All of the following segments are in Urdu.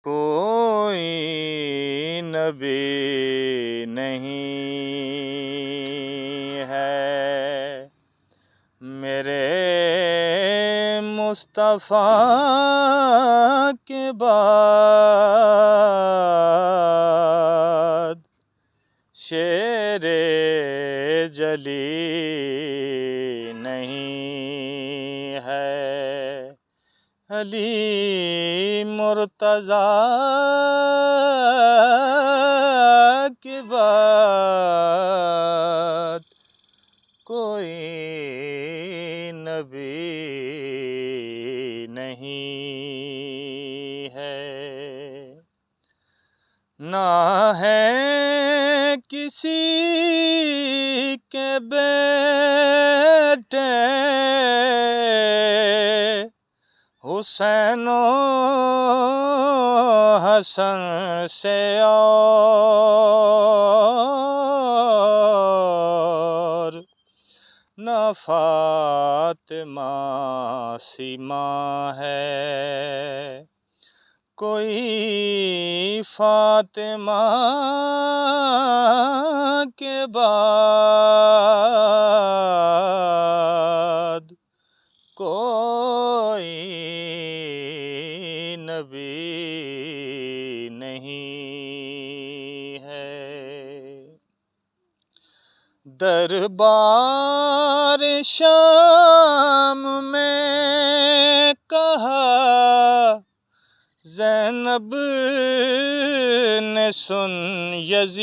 کوئی نبی نہیں ہے میرے مصطفیٰ کے بعد، شیر جلی نہیں ہے علی مرتضیٰ کے بعد، کوئی نبی نہیں ہے۔ نہ ہے کسی کے بیٹے حسین و حسن سے اور نہ فاطمہ سی ماں ہے کوئی فاطمہ کے بعد، کوئی نبی نہیں ہے۔ دربار شام میں کہا زینب نے سن یزید،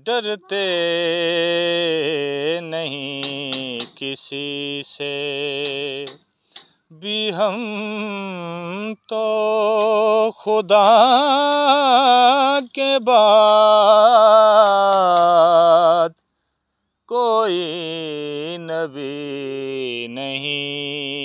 ڈرتے نہیں کسی سے بھی ہم تو خدا کے بعد، کوئی نبی نہیں